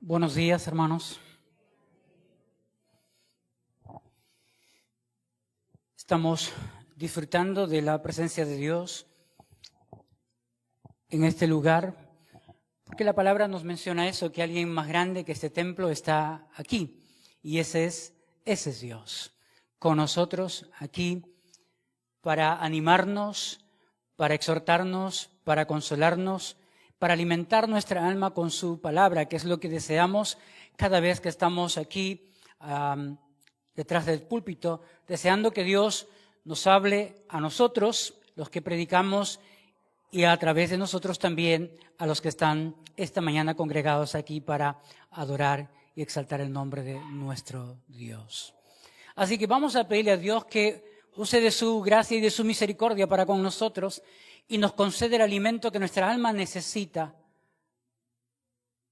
Buenos días, hermanos. Estamos disfrutando de la presencia de Dios en este lugar, porque la palabra nos menciona eso, que alguien más grande que este templo está aquí, y ese es Dios, con nosotros aquí para animarnos, para exhortarnos, para consolarnos, para alimentar nuestra alma con su palabra, que es lo que deseamos cada vez que estamos aquí detrás del púlpito, deseando que Dios nos hable a nosotros, los que predicamos, y a través de nosotros también a los que están esta mañana congregados aquí para adorar y exaltar el nombre de nuestro Dios. Así que vamos a pedirle a Dios que use de su gracia y de su misericordia para con nosotros y nos concede el alimento que nuestra alma necesita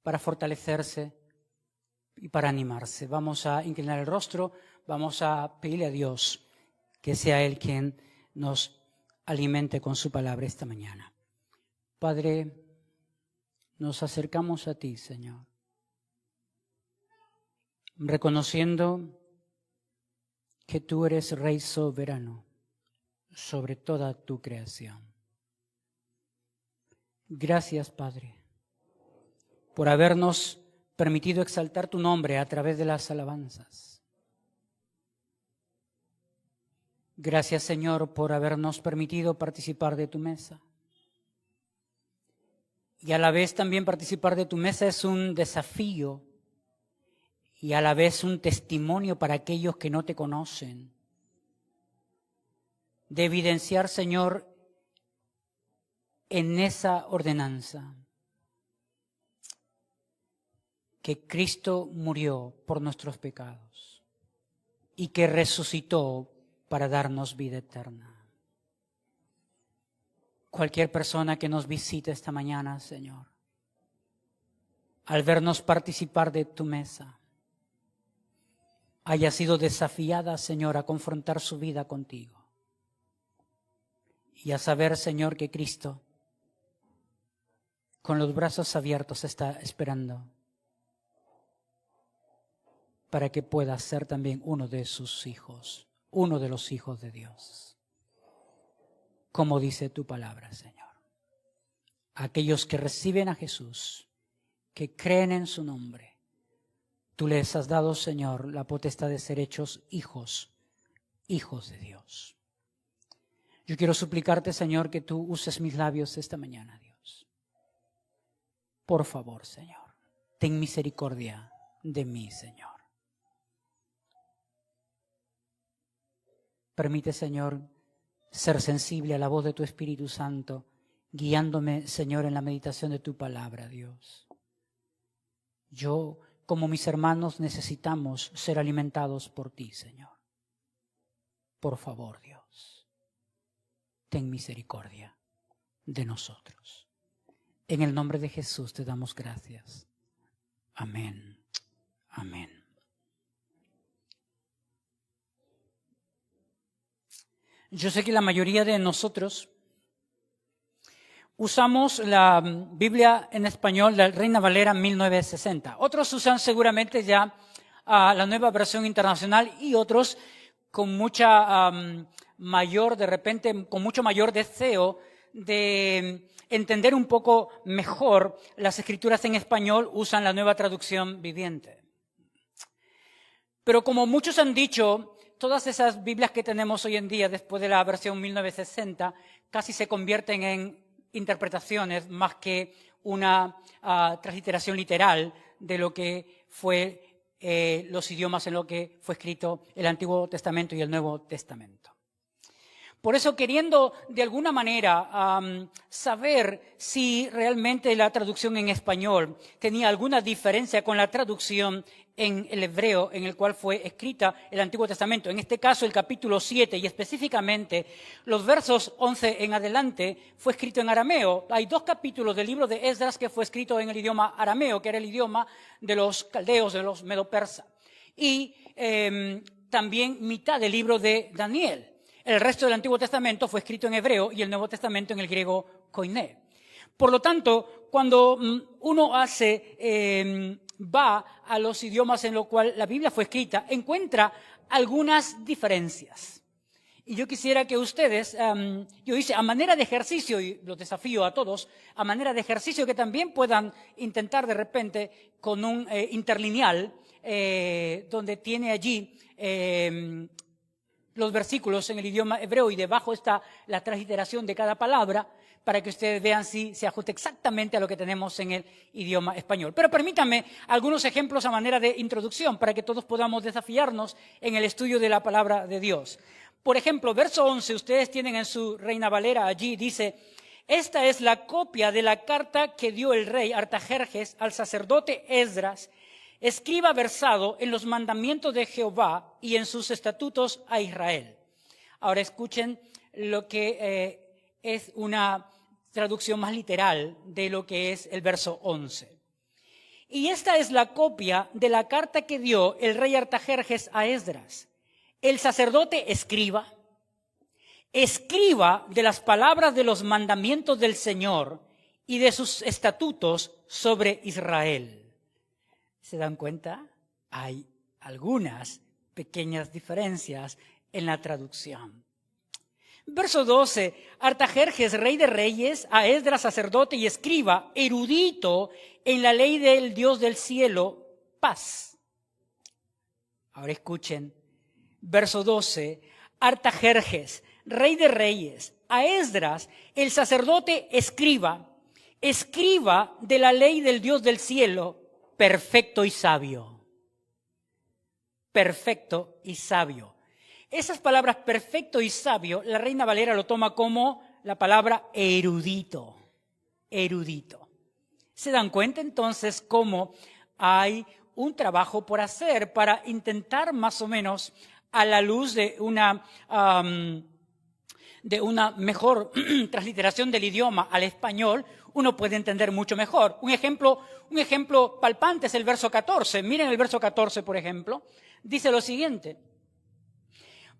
para fortalecerse y para animarse. Vamos a inclinar el rostro, vamos a pedirle a Dios que sea Él quien nos alimente con su palabra esta mañana. Padre, nos acercamos a ti, Señor, reconociendo que tú eres Rey soberano sobre toda tu creación. Gracias, Padre, por habernos permitido exaltar tu nombre a través de las alabanzas. Gracias, Señor, por habernos permitido participar de tu mesa. Y a la vez también participar de tu mesa es un desafío y a la vez un testimonio para aquellos que no te conocen. De evidenciar, Señor, en esa ordenanza que Cristo murió por nuestros pecados y que resucitó para darnos vida eterna. Cualquier persona que nos visite esta mañana, Señor, al vernos participar de tu mesa, haya sido desafiada, Señor, a confrontar su vida contigo y a saber, Señor, que Cristo con los brazos abiertos está esperando para que pueda ser también uno de sus hijos, uno de los hijos de Dios. Como dice tu palabra, Señor. Aquellos que reciben a Jesús, que creen en su nombre, tú les has dado, Señor, la potestad de ser hechos hijos de Dios. Yo quiero suplicarte, Señor, que tú uses mis labios esta mañana, Dios. Por favor, Señor, ten misericordia de mí, Señor. Permite, Señor, ser sensible a la voz de tu Espíritu Santo, guiándome, Señor, en la meditación de tu palabra, Dios. Yo, como mis hermanos, necesitamos ser alimentados por ti, Señor. Por favor, Dios, ten misericordia de nosotros. En el nombre de Jesús te damos gracias. Amén. Amén. Yo sé que la mayoría de nosotros usamos la Biblia en español, la Reina Valera 1960. Otros usan seguramente ya la nueva versión internacional y otros con mucha mayor, de repente, con mucho mayor deseo de entender un poco mejor las escrituras en español, usan la nueva traducción viviente. Pero como muchos han dicho, todas esas Biblias que tenemos hoy en día, después de la versión 1960, casi se convierten en interpretaciones más que una transliteración literal de lo que fue los idiomas en lo que fue escrito el Antiguo Testamento y el Nuevo Testamento. Por eso, queriendo de alguna manera saber si realmente la traducción en español tenía alguna diferencia con la traducción en el hebreo en el cual fue escrita el Antiguo Testamento, en este caso el capítulo 7 y específicamente los versos 11 en adelante, fue escrito en arameo. Hay 2 capítulos del libro de Esdras que fue escrito en el idioma arameo, que era el idioma de los caldeos, de los medo-persas, y también mitad del libro de Daniel. El resto del Antiguo Testamento fue escrito en hebreo y el Nuevo Testamento en el griego koiné. Por lo tanto, cuando uno hace va a los idiomas en los cuales la Biblia fue escrita, encuentra algunas diferencias. Y yo quisiera que ustedes, yo hice a manera de ejercicio, y los desafío a todos, a manera de ejercicio que también puedan intentar de repente con un interlineal, donde tiene allí los versículos en el idioma hebreo y debajo está la transliteración de cada palabra, para que ustedes vean si se ajusta exactamente a lo que tenemos en el idioma español. Pero permítanme algunos ejemplos a manera de introducción para que todos podamos desafiarnos en el estudio de la palabra de Dios. Por ejemplo, verso 11, ustedes tienen en su Reina Valera allí, dice: esta es la copia de la carta que dio el rey Artajerjes al sacerdote Esdras, escriba versado en los mandamientos de Jehová y en sus estatutos a Israel. Ahora escuchen lo que es una traducción más literal de lo que es el verso 11. Y esta es la copia de la carta que dio el rey Artajerjes a Esdras, el sacerdote escriba de las palabras de los mandamientos del Señor y de sus estatutos sobre Israel. ¿Se dan cuenta? Hay algunas pequeñas diferencias en la traducción. Verso 12, Artajerjes, rey de reyes, a Esdras, sacerdote y escriba, erudito en la ley del Dios del cielo, paz. Ahora escuchen, verso 12, Artajerjes, rey de reyes, a Esdras, el sacerdote escriba de la ley del Dios del cielo, perfecto y sabio. Perfecto y sabio. Esas palabras perfecto y sabio, la Reina Valera lo toma como la palabra erudito. Erudito. ¿Se dan cuenta entonces cómo hay un trabajo por hacer para intentar más o menos a la luz de una mejor transliteración del idioma al español, uno puede entender mucho mejor? Un ejemplo palpante es el verso 14. Miren el verso 14, por ejemplo. Dice lo siguiente: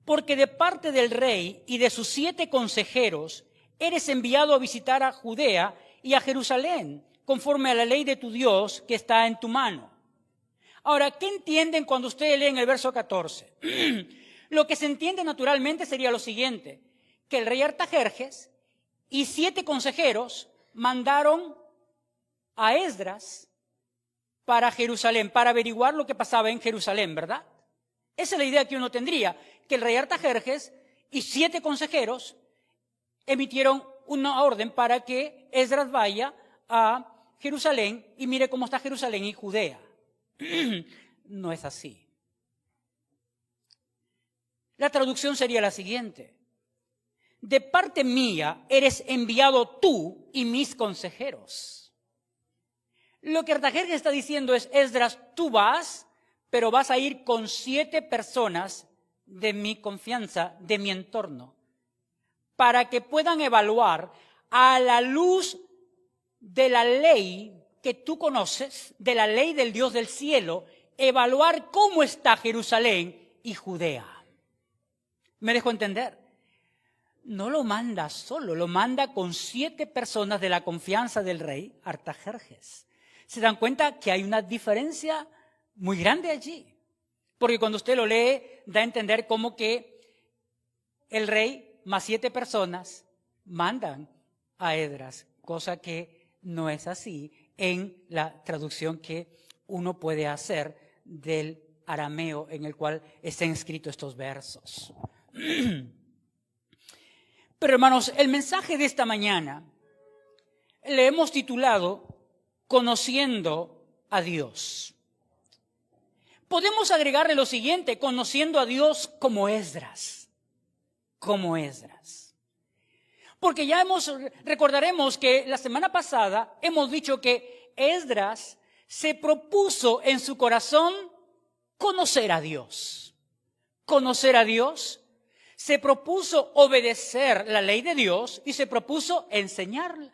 porque de parte del rey y de sus 7 consejeros eres enviado a visitar a Judea y a Jerusalén, conforme a la ley de tu Dios que está en tu mano. Ahora, ¿qué entienden cuando ustedes leen el verso 14? Lo que se entiende naturalmente sería lo siguiente: que el rey Artajerjes y 7 consejeros mandaron a Esdras para Jerusalén, para averiguar lo que pasaba en Jerusalén, ¿verdad? Esa es la idea que uno tendría, que el rey Artajerjes y 7 consejeros emitieron una orden para que Esdras vaya a Jerusalén y mire cómo está Jerusalén y Judea. No es así. La traducción sería la siguiente: de parte mía eres enviado tú y mis consejeros. Lo que Artajerjes está diciendo es: Esdras, tú vas, pero vas a ir con 7 personas de mi confianza, de mi entorno, para que puedan evaluar a la luz de la ley que tú conoces, de la ley del Dios del cielo, evaluar cómo está Jerusalén y Judea. ¿Me dejo entender? No lo manda solo, lo manda con 7 personas de la confianza del rey Artajerjes. ¿Se dan cuenta que hay una diferencia muy grande allí? Porque cuando usted lo lee, da a entender como que el rey más 7 personas mandan a Esdras, cosa que no es así en la traducción que uno puede hacer del arameo en el cual están escritos estos versos. Pero hermanos, el mensaje de esta mañana le hemos titulado Conociendo a Dios. Podemos agregarle lo siguiente: conociendo a Dios como Esdras. Como Esdras. Porque ya recordaremos que la semana pasada hemos dicho que Esdras se propuso en su corazón conocer a Dios. Conocer a Dios. Se propuso obedecer la ley de Dios y se propuso enseñarla.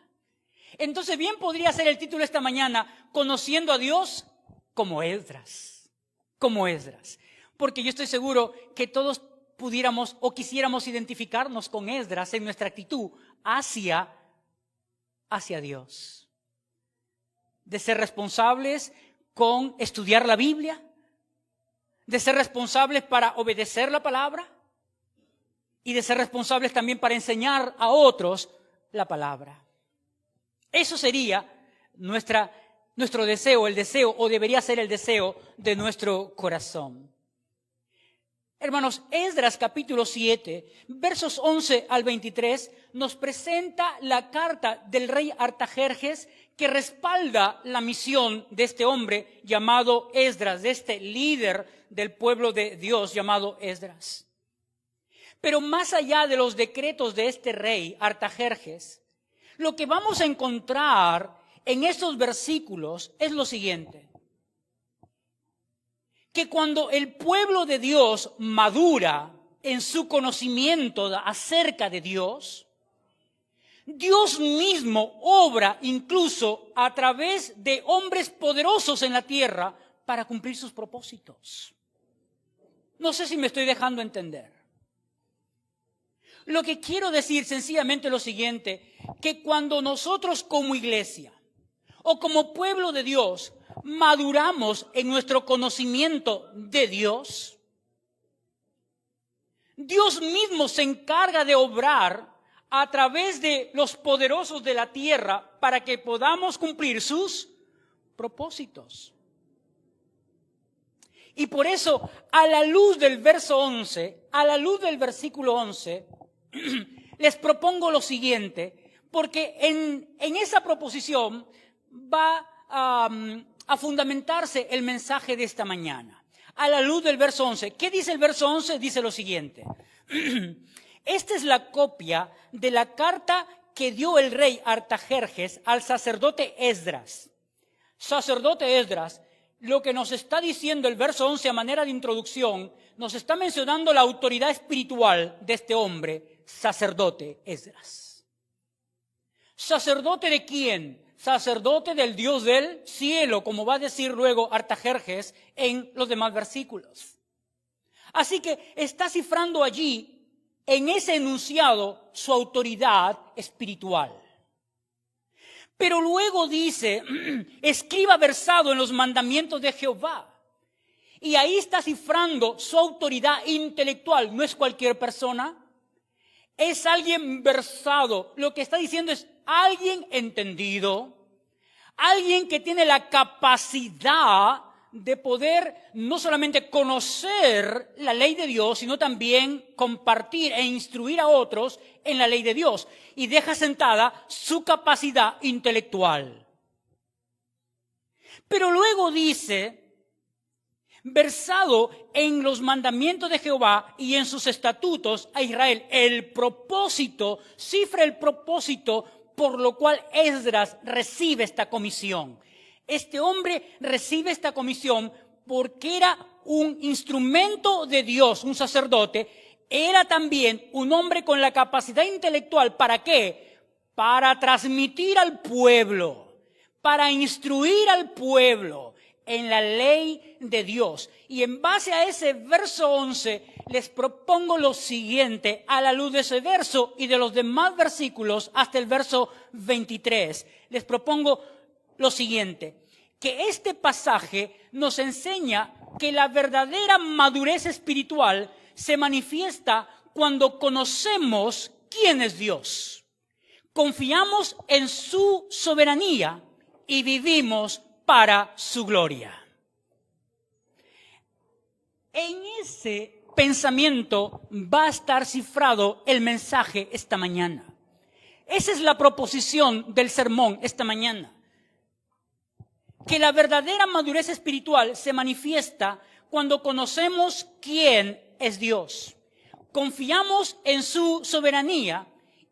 Entonces bien podría ser el título esta mañana: Conociendo a Dios como Esdras. Como Esdras. Porque yo estoy seguro que todos pudiéramos o quisiéramos identificarnos con Esdras en nuestra actitud hacia Dios. De ser responsables con estudiar la Biblia, de ser responsables para obedecer la palabra y de ser responsables también para enseñar a otros la palabra. Eso sería nuestro deseo, el deseo, o debería ser el deseo de nuestro corazón. Hermanos, Esdras capítulo 7, versos 11 al 23, nos presenta la carta del rey Artajerjes que respalda la misión de este hombre llamado Esdras, de este líder del pueblo de Dios llamado Esdras. Pero más allá de los decretos de este rey Artajerjes, lo que vamos a encontrar en estos versículos es lo siguiente: que cuando el pueblo de Dios madura en su conocimiento acerca de Dios, Dios mismo obra incluso a través de hombres poderosos en la tierra para cumplir sus propósitos. No sé si me estoy dejando entender. Lo que quiero decir sencillamente es lo siguiente, que cuando nosotros como iglesia o como pueblo de Dios maduramos en nuestro conocimiento de Dios, Dios mismo se encarga de obrar a través de los poderosos de la tierra para que podamos cumplir sus propósitos. Y por eso, a la luz del verso 11, a la luz del versículo 11, les propongo lo siguiente, porque en esa proposición va a fundamentarse el mensaje de esta mañana. A la luz del verso 11. ¿Qué dice el verso 11? Dice lo siguiente. Esta es la copia de la carta que dio el rey Artajerjes al sacerdote Esdras. Sacerdote Esdras, lo que nos está diciendo el verso 11 a manera de introducción, nos está mencionando la autoridad espiritual de este hombre, sacerdote Esdras. ¿Sacerdote de quién? Sacerdote del Dios del cielo, como va a decir luego Artajerjes en los demás versículos. Así que está cifrando allí, en ese enunciado, su autoridad espiritual. Pero luego dice, escriba versado en los mandamientos de Jehová. Y ahí está cifrando su autoridad intelectual. No es cualquier persona, es alguien versado. Lo que está diciendo es alguien entendido, alguien que tiene la capacidad de poder no solamente conocer la ley de Dios, sino también compartir e instruir a otros en la ley de Dios. Y deja sentada su capacidad intelectual. Pero luego dice, versado en los mandamientos de Jehová y en sus estatutos a Israel, el propósito, cifra el propósito por lo cual Esdras recibe esta comisión. Este hombre recibe esta comisión porque era un instrumento de Dios, un sacerdote. Era también un hombre con la capacidad intelectual. ¿Para qué? Para transmitir al pueblo, para instruir al pueblo en la ley de Dios. Y en base a ese verso 11, les propongo lo siguiente, a la luz de ese verso y de los demás versículos hasta el verso 23. Les propongo lo siguiente, que este pasaje nos enseña que la verdadera madurez espiritual se manifiesta cuando conocemos quién es Dios. Confiamos en su soberanía y vivimos para su gloria. En ese pensamiento va a estar cifrado el mensaje esta mañana. Esa es la proposición del sermón esta mañana. Que la verdadera madurez espiritual se manifiesta cuando conocemos quién es Dios. Confiamos en su soberanía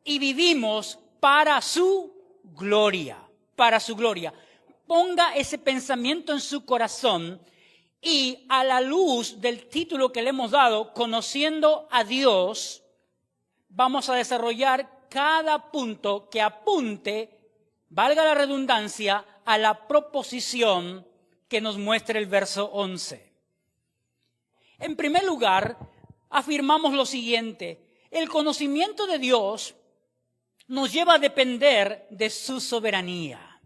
y vivimos para su gloria. Para su gloria. Ponga ese pensamiento en su corazón y a la luz del título que le hemos dado, Conociendo a Dios, vamos a desarrollar cada punto que apunte, valga la redundancia, a la proposición que nos muestra el verso 11. En primer lugar, afirmamos lo siguiente: el conocimiento de Dios nos lleva a depender de su soberanía.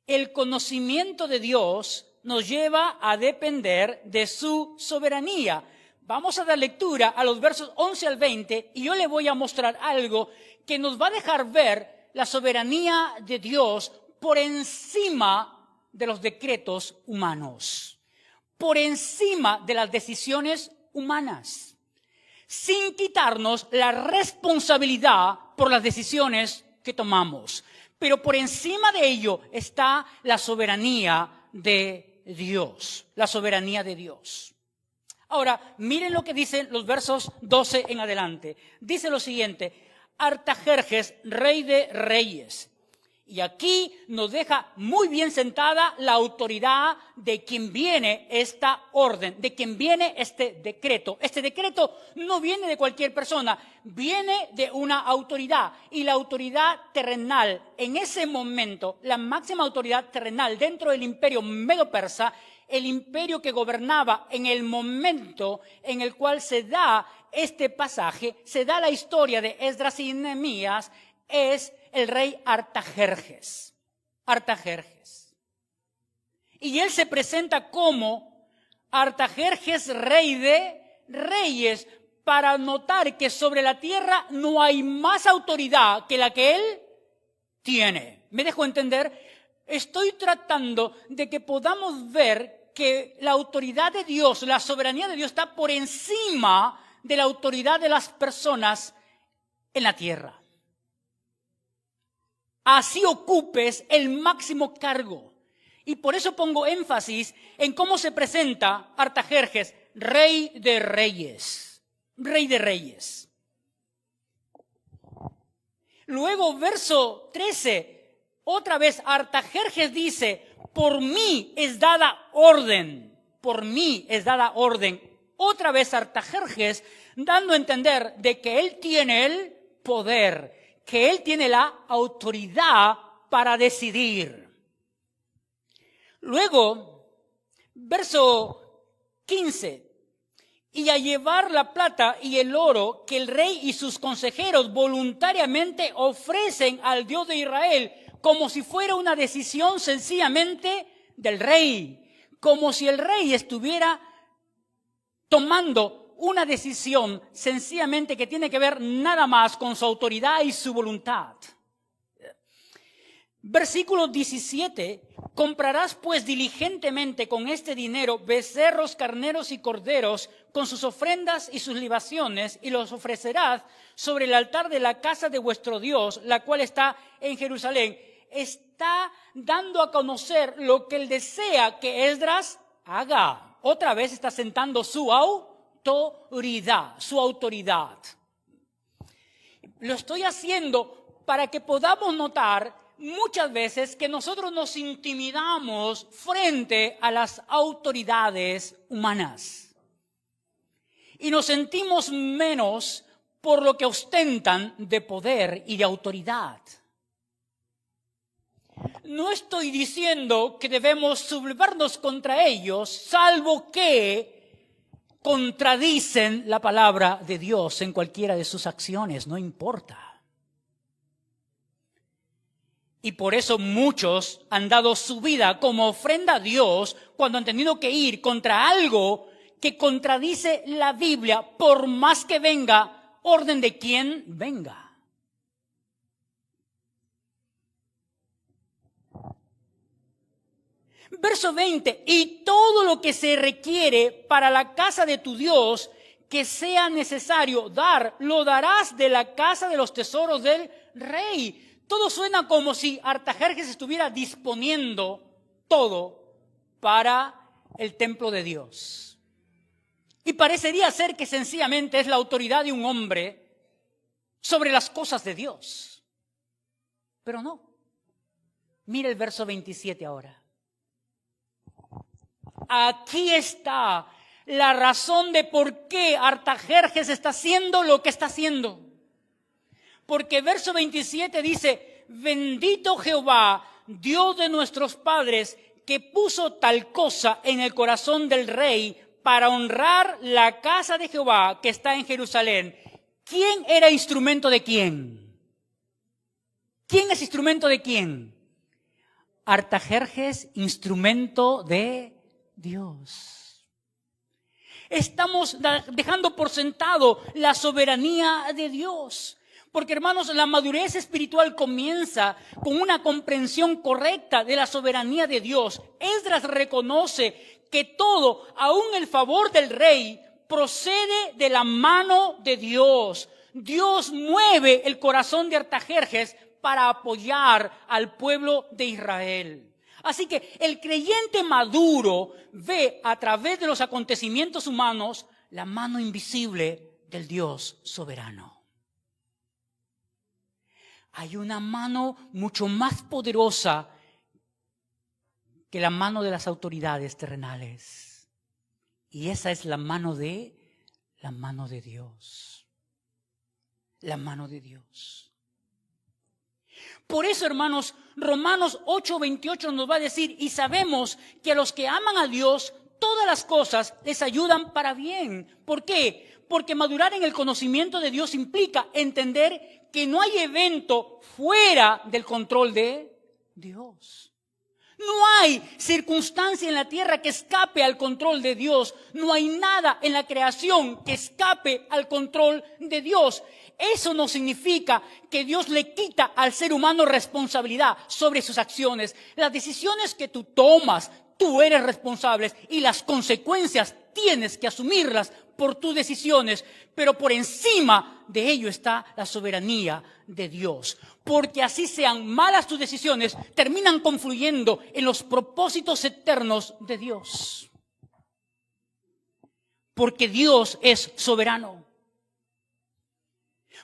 el conocimiento de Dios nos lleva a depender de su soberanía. Vamos a dar lectura a los versos 11 al 20 y yo le voy a mostrar algo que nos va a dejar ver la soberanía de Dios por encima de los decretos humanos, por encima de las decisiones humanas, sin quitarnos la responsabilidad por las decisiones que tomamos. Pero por encima de ello está la soberanía de Dios, la soberanía de Dios. Ahora, miren lo que dicen los versos 12 en adelante. Dice lo siguiente: Artajerjes, rey de reyes. Y aquí nos deja muy bien sentada la autoridad de quien viene esta orden, de quien viene este decreto. Este decreto no viene de cualquier persona, viene de una autoridad. Y la autoridad terrenal, en ese momento, la máxima autoridad terrenal dentro del imperio medo-persa, el imperio que gobernaba en el momento en el cual se da este pasaje, se da la historia de Esdras y Nehemías, es el rey Artajerjes. Artajerjes. Y él se presenta como Artajerjes, rey de reyes, para notar que sobre la tierra no hay más autoridad que la que él tiene. ¿Me dejo entender? Estoy tratando de que podamos ver que la autoridad de Dios, la soberanía de Dios está por encima de la autoridad de las personas en la tierra. Así ocupes el máximo cargo. Y por eso pongo énfasis en cómo se presenta Artajerjes, rey de reyes. Rey de reyes. Luego, verso 13, otra vez Artajerjes dice: por mí es dada orden. Por mí es dada orden. Otra vez Artajerjes dando a entender de que él tiene el poder, que él tiene la autoridad para decidir. Luego, verso 15. Y a llevar la plata y el oro que el rey y sus consejeros voluntariamente ofrecen al Dios de Israel, como si fuera una decisión sencillamente del rey, como si el rey estuviera tomando una decisión sencillamente que tiene que ver nada más con su autoridad y su voluntad. Versículo 17. Comprarás pues diligentemente con este dinero becerros, carneros y corderos con sus ofrendas y sus libaciones, y los ofrecerás sobre el altar de la casa de vuestro Dios, la cual está en Jerusalén. Está dando a conocer lo que él desea que Esdras haga. Otra vez está sentando su autoridad. Lo estoy haciendo para que podamos notar muchas veces que nosotros nos intimidamos frente a las autoridades humanas. Y nos sentimos menos por lo que ostentan de poder y de autoridad. No estoy diciendo que debemos sublevarnos contra ellos, salvo que contradicen la palabra de Dios en cualquiera de sus acciones, no importa. Y por eso muchos han dado su vida como ofrenda a Dios cuando han tenido que ir contra algo que contradice la Biblia, por más que venga orden de quien venga. Verso 20, y todo lo que se requiere para la casa de tu Dios que sea necesario dar, lo darás de la casa de los tesoros del rey. Todo suena como si Artajerjes estuviera disponiendo todo para el templo de Dios. Y parecería ser que sencillamente es la autoridad de un hombre sobre las cosas de Dios. Pero no. Mira el verso 27 ahora. Aquí está la razón de por qué Artajerjes está haciendo lo que está haciendo. Porque verso 27 dice: bendito Jehová, Dios de nuestros padres, que puso tal cosa en el corazón del rey para honrar la casa de Jehová que está en Jerusalén. ¿Quién era instrumento de quién? ¿Quién es instrumento de quién? Artajerjes, instrumento de Dios. Estamos dejando por sentado la soberanía de Dios. Porque, hermanos, la madurez espiritual comienza con una comprensión correcta de la soberanía de Dios. Esdras reconoce que todo, aun el favor del rey, procede de la mano de Dios. Dios mueve el corazón de Artajerjes para apoyar al pueblo de Israel. Así que el creyente maduro ve a través de los acontecimientos humanos la mano invisible del Dios soberano. Hay una mano mucho más poderosa que la mano de las autoridades terrenales. Y esa es la mano de Dios. La mano de Dios. Por eso, hermanos, Romanos 8:28 nos va a decir, y sabemos que a los que aman a Dios, todas las cosas les ayudan para bien. ¿Por qué? Porque madurar en el conocimiento de Dios implica entender que no hay evento fuera del control de Dios. No hay circunstancia en la tierra que escape al control de Dios. No hay nada en la creación que escape al control de Dios. Eso no significa que Dios le quita al ser humano responsabilidad sobre sus acciones. Las decisiones que tú tomas, tú eres responsable y las consecuencias tienes que asumirlas por tus decisiones, pero por encima de ello está la soberanía de Dios. Porque así sean malas tus decisiones, terminan confluyendo en los propósitos eternos de Dios. Porque Dios es soberano.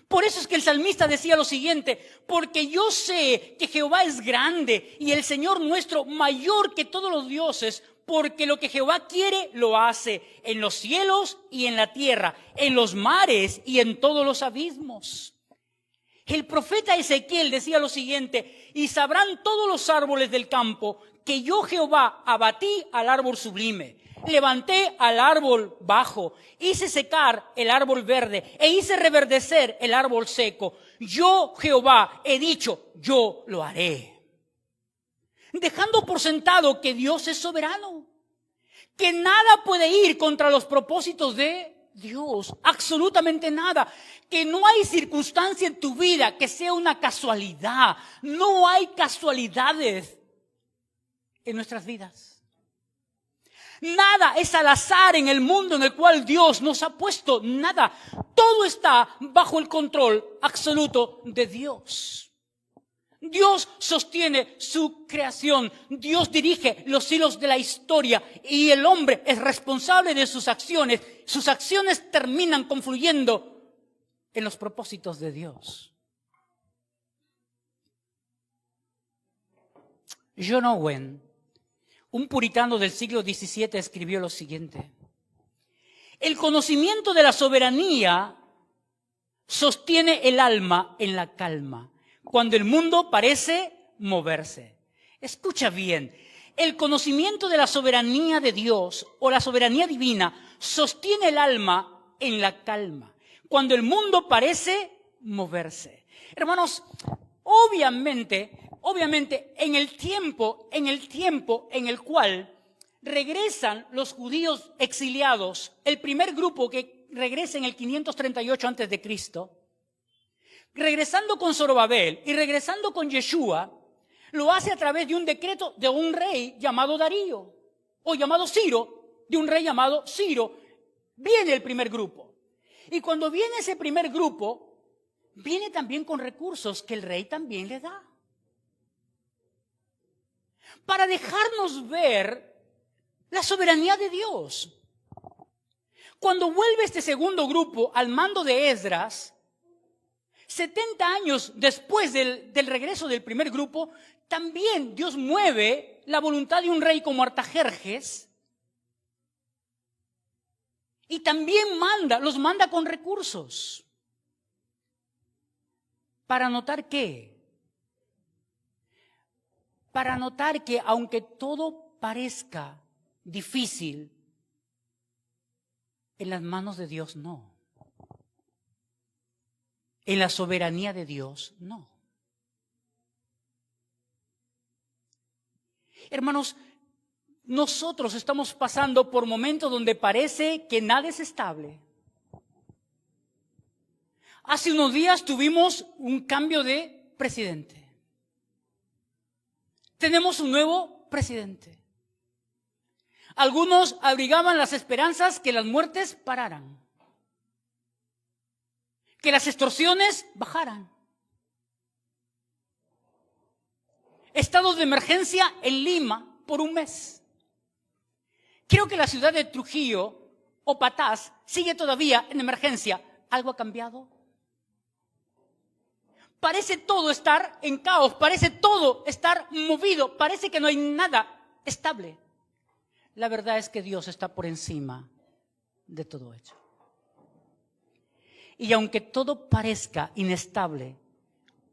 Por eso es que el salmista decía lo siguiente: porque yo sé que Jehová es grande y el Señor nuestro mayor que todos los dioses, porque lo que Jehová quiere lo hace en los cielos y en la tierra, en los mares y en todos los abismos. El profeta Ezequiel decía lo siguiente: y sabrán todos los árboles del campo que yo Jehová abatí al árbol sublime. Levanté al árbol bajo, hice secar el árbol verde e hice reverdecer el árbol seco. Yo, Jehová, he dicho, yo lo haré. Dejando por sentado que Dios es soberano, que nada puede ir contra los propósitos de Dios, absolutamente nada. Que no hay circunstancia en tu vida que sea una casualidad. No hay casualidades en nuestras vidas. Nada es al azar en el mundo en el cual Dios nos ha puesto, nada. Todo está bajo el control absoluto de Dios. Dios sostiene su creación, Dios dirige los hilos de la historia y el hombre es responsable de sus acciones. Sus acciones terminan confluyendo en los propósitos de Dios. John Owen, un puritano del siglo XVII, escribió lo siguiente: el conocimiento de la soberanía sostiene el alma en la calma, cuando el mundo parece moverse. Escucha bien, el conocimiento de la soberanía de Dios o la soberanía divina sostiene el alma en la calma, cuando el mundo parece moverse. Hermanos, obviamente, en el tiempo en el cual regresan los judíos exiliados, el primer grupo que regresa en el 538 a.C., regresando con Zorobabel y regresando con Yeshua, lo hace a través de un decreto de un rey llamado Darío, o llamado Ciro, de un rey llamado Ciro. Viene el primer grupo. Y cuando viene ese primer grupo, viene también con recursos que el rey también le da, para dejarnos ver la soberanía de Dios. Cuando vuelve este segundo grupo al mando de Esdras, 70 años después del regreso del primer grupo, también Dios mueve la voluntad de un rey como Artajerjes y también los manda con recursos. Para notar que aunque todo parezca difícil, en las manos de Dios no. En la soberanía de Dios no. Hermanos, nosotros estamos pasando por momentos donde parece que nada es estable. Hace unos días tuvimos un cambio de presidente. Tenemos un nuevo presidente. Algunos abrigaban las esperanzas que las muertes pararan, que las extorsiones bajaran. Estados de emergencia en Lima por un mes. Creo que la ciudad de Trujillo o Patás sigue todavía en emergencia. ¿Algo ha cambiado? Parece todo estar en caos, parece todo estar movido, parece que no hay nada estable. La verdad es que Dios está por encima de todo ello. Y aunque todo parezca inestable,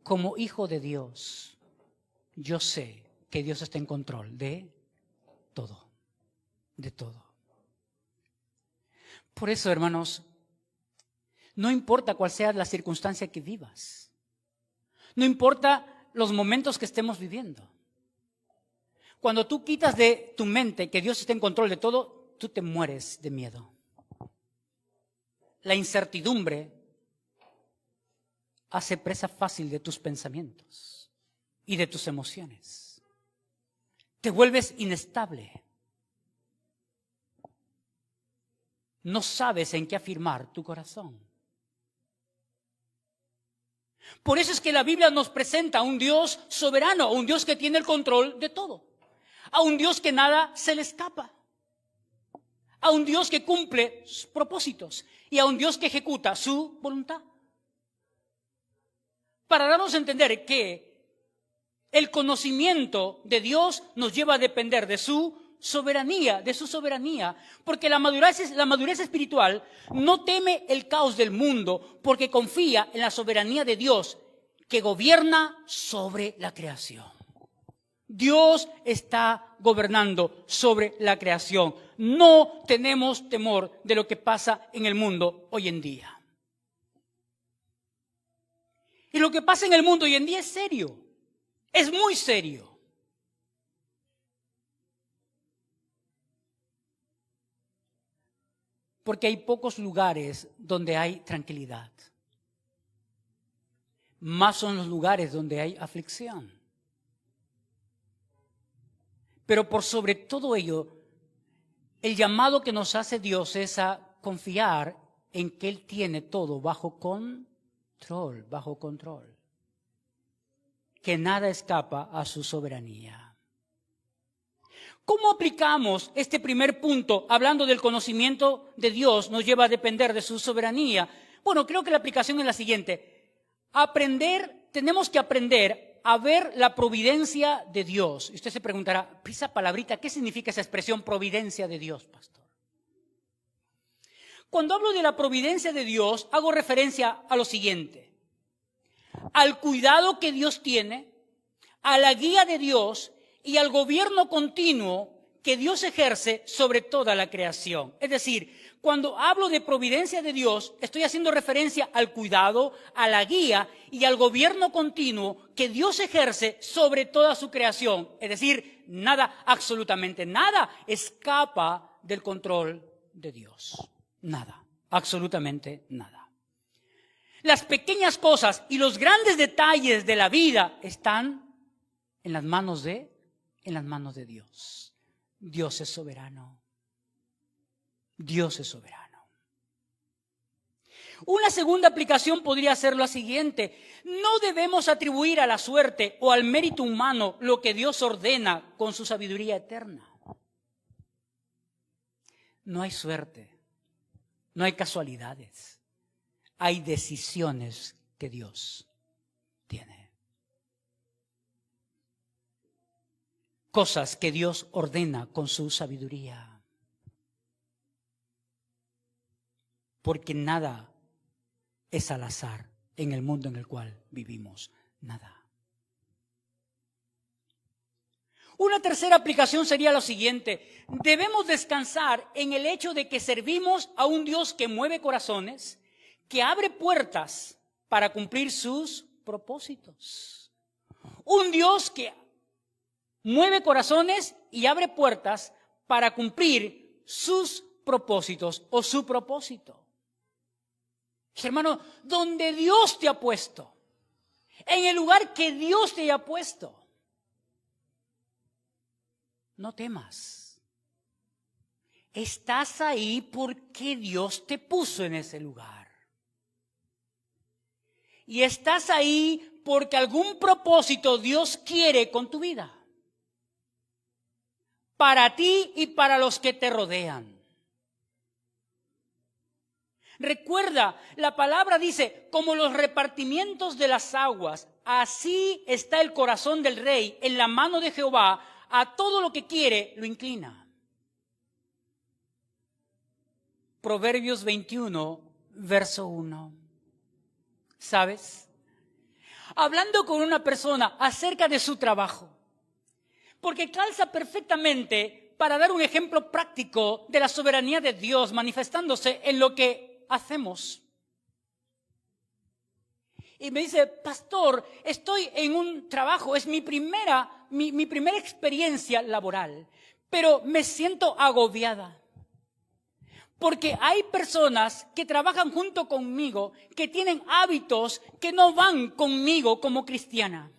como hijo de Dios, yo sé que Dios está en control de todo, de todo. Por eso, hermanos, no importa cuál sea la circunstancia que vivas, no importa los momentos que estemos viviendo. Cuando tú quitas de tu mente que Dios está en control de todo, tú te mueres de miedo. La incertidumbre hace presa fácil de tus pensamientos y de tus emociones. Te vuelves inestable. No sabes en qué afirmar tu corazón. Por eso es que la Biblia nos presenta a un Dios soberano, a un Dios que tiene el control de todo, a un Dios que nada se le escapa, a un Dios que cumple sus propósitos y a un Dios que ejecuta su voluntad. Para darnos a entender que el conocimiento de Dios nos lleva a depender de su soberanía, porque la madurez espiritual no teme el caos del mundo, porque confía en la soberanía de Dios que gobierna sobre la creación. Dios está gobernando sobre la creación. No tenemos temor de lo que pasa en el mundo hoy en día. Y lo que pasa en el mundo hoy en día es serio, es muy serio. Porque hay pocos lugares donde hay tranquilidad. Más son los lugares donde hay aflicción. Pero por sobre todo ello, el llamado que nos hace Dios es a confiar en que Él tiene todo bajo control. Que nada escapa a su soberanía. ¿Cómo aplicamos este primer punto, hablando del conocimiento de Dios, nos lleva a depender de su soberanía? Bueno, creo que la aplicación es la siguiente. Tenemos que aprender a ver la providencia de Dios. Y usted se preguntará, esa palabrita, ¿qué significa esa expresión providencia de Dios, pastor? Cuando hablo de la providencia de Dios, hago referencia a lo siguiente. Al cuidado que Dios tiene, a la guía de Dios y al gobierno continuo que Dios ejerce sobre toda la creación. Es decir, cuando hablo de providencia de Dios, estoy haciendo referencia al cuidado, a la guía y al gobierno continuo que Dios ejerce sobre toda su creación. Es decir, nada, absolutamente nada, escapa del control de Dios. Nada, absolutamente nada. Las pequeñas cosas y los grandes detalles de la vida están en las manos de Dios. Dios es soberano. Dios es soberano. Una segunda aplicación podría ser la siguiente. No debemos atribuir a la suerte o al mérito humano lo que Dios ordena con su sabiduría eterna. No hay suerte, no hay casualidades, hay decisiones que Dios tiene. Cosas que Dios ordena con su sabiduría. Porque nada es al azar en el mundo en el cual vivimos. Nada. Una tercera aplicación sería lo siguiente. Debemos descansar en el hecho de que servimos a un Dios que mueve corazones, que abre puertas para cumplir sus propósitos. Un Dios que mueve corazones y abre puertas para cumplir sus propósitos o su propósito. Hermano, donde Dios te ha puesto, en el lugar que Dios te ha puesto, no temas. Estás ahí porque Dios te puso en ese lugar. Y estás ahí porque algún propósito Dios quiere con tu vida. Para ti y para los que te rodean. Recuerda, la palabra dice, como los repartimientos de las aguas, así está el corazón del rey en la mano de Jehová, a todo lo que quiere lo inclina. Proverbios 21, verso 1. ¿Sabes? Hablando con una persona acerca de su trabajo, porque calza perfectamente para dar un ejemplo práctico de la soberanía de Dios manifestándose en lo que hacemos. Y me dice, pastor, estoy en un trabajo, es mi primera experiencia laboral, pero me siento agobiada. Porque hay personas que trabajan junto conmigo, que tienen hábitos que no van conmigo como cristiana.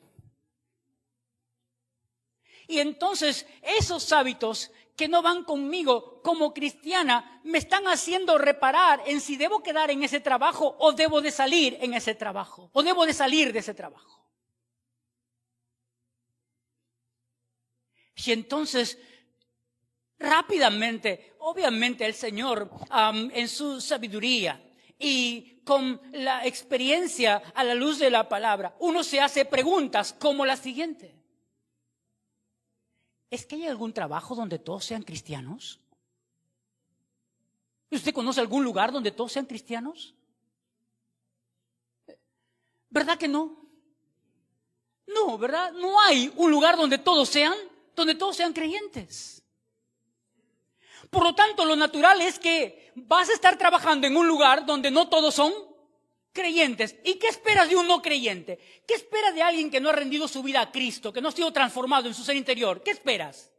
Y entonces esos hábitos que no van conmigo como cristiana me están haciendo reparar en si debo quedar en ese trabajo o debo de salir en ese trabajo, o debo de salir de ese trabajo. Y entonces, rápidamente, obviamente el Señor, en su sabiduría y con la experiencia a la luz de la palabra, uno se hace preguntas como la siguiente. ¿Es que hay algún trabajo donde todos sean cristianos? ¿Usted conoce algún lugar donde todos sean cristianos? ¿Verdad que no? No, ¿verdad? No hay un lugar donde todos sean creyentes. Por lo tanto, lo natural es que vas a estar trabajando en un lugar donde no todos son creyentes. ¿Y qué esperas de un no creyente? ¿Qué esperas de alguien que no ha rendido su vida a Cristo, que no ha sido transformado en su ser interior? ¿Qué esperas?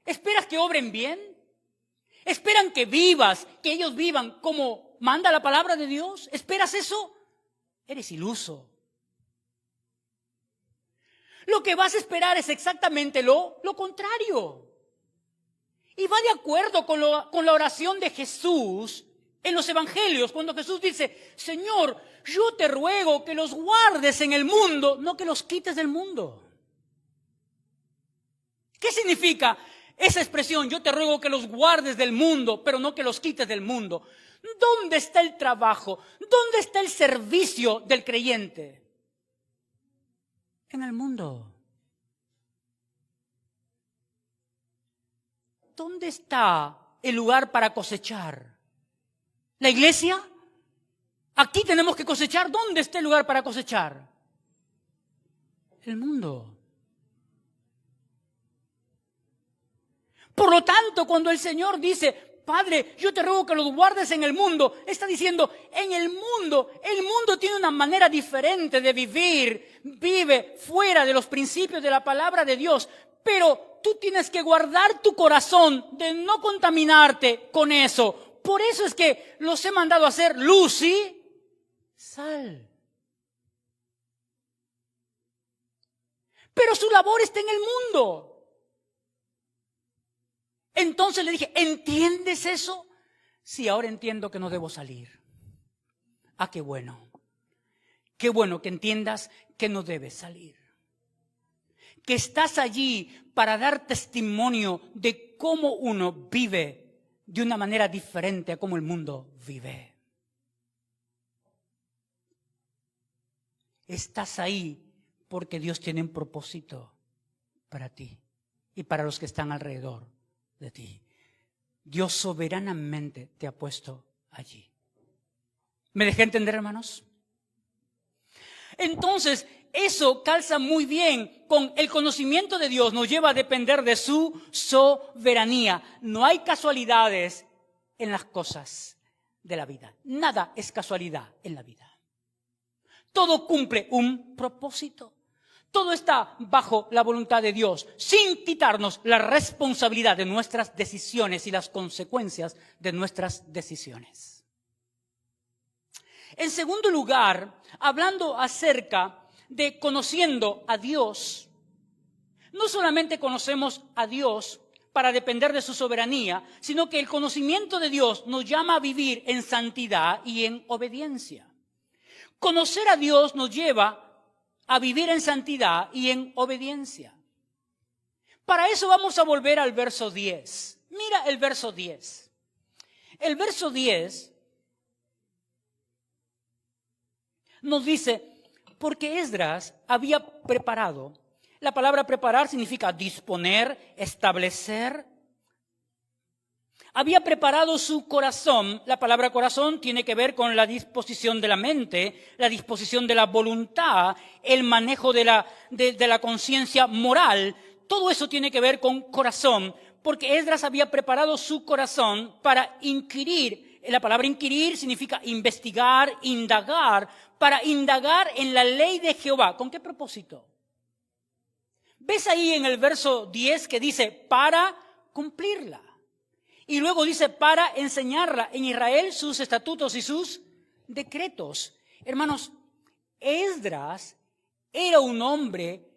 ¿Esperas que obren bien? ¿Esperan que ellos vivan como manda la palabra de Dios? ¿Esperas eso? Eres iluso. Lo que vas a esperar es exactamente lo contrario. Y va de acuerdo con la oración de Jesús en los evangelios, cuando Jesús dice, Señor, yo te ruego que los guardes en el mundo, no que los quites del mundo. ¿Qué significa esa expresión? Yo te ruego que los guardes del mundo, pero no que los quites del mundo. ¿Dónde está el trabajo? ¿Dónde está el servicio del creyente? En el mundo. ¿Dónde está el lugar para cosechar? ¿La iglesia? Aquí tenemos que cosechar. ¿Dónde está el lugar para cosechar? El mundo. Por lo tanto, cuando el Señor dice, Padre, yo te ruego que los guardes en el mundo, está diciendo, en el mundo tiene una manera diferente de vivir, vive fuera de los principios de la palabra de Dios, pero tú tienes que guardar tu corazón de no contaminarte con eso. Por eso es que los he mandado a hacer luz y sal. Pero su labor está en el mundo. Entonces le dije, ¿entiendes eso? Sí, ahora entiendo que no debo salir. Ah, qué bueno. Qué bueno que entiendas que no debes salir. Que estás allí para dar testimonio de cómo uno vive de una manera diferente a cómo el mundo vive. Estás ahí porque Dios tiene un propósito para ti y para los que están alrededor de ti. Dios soberanamente te ha puesto allí. ¿Me dejé entender, hermanos? Entonces, eso calza muy bien con el conocimiento de Dios, nos lleva a depender de su soberanía. No hay casualidades en las cosas de la vida. Nada es casualidad en la vida. Todo cumple un propósito. Todo está bajo la voluntad de Dios, sin quitarnos la responsabilidad de nuestras decisiones y las consecuencias de nuestras decisiones. En segundo lugar, hablando acerca de conociendo a Dios, no solamente conocemos a Dios para depender de su soberanía, sino que el conocimiento de Dios nos llama a vivir en santidad y en obediencia. Conocer a Dios nos lleva a vivir en santidad y en obediencia. Para eso vamos a volver al verso 10. Mira el verso 10. El verso 10 nos dice, porque Esdras había preparado. La palabra preparar significa disponer, establecer. Había preparado su corazón. La palabra corazón tiene que ver con la disposición de la mente, la disposición de la voluntad, el manejo de la conciencia moral. Todo eso tiene que ver con corazón, porque Esdras había preparado su corazón para inquirir. La palabra inquirir significa investigar, indagar, para indagar en la ley de Jehová. ¿Con qué propósito? ¿Ves ahí en el verso 10 que dice para cumplirla? Y luego dice para enseñarla en Israel sus estatutos y sus decretos. Hermanos, Esdras era un hombre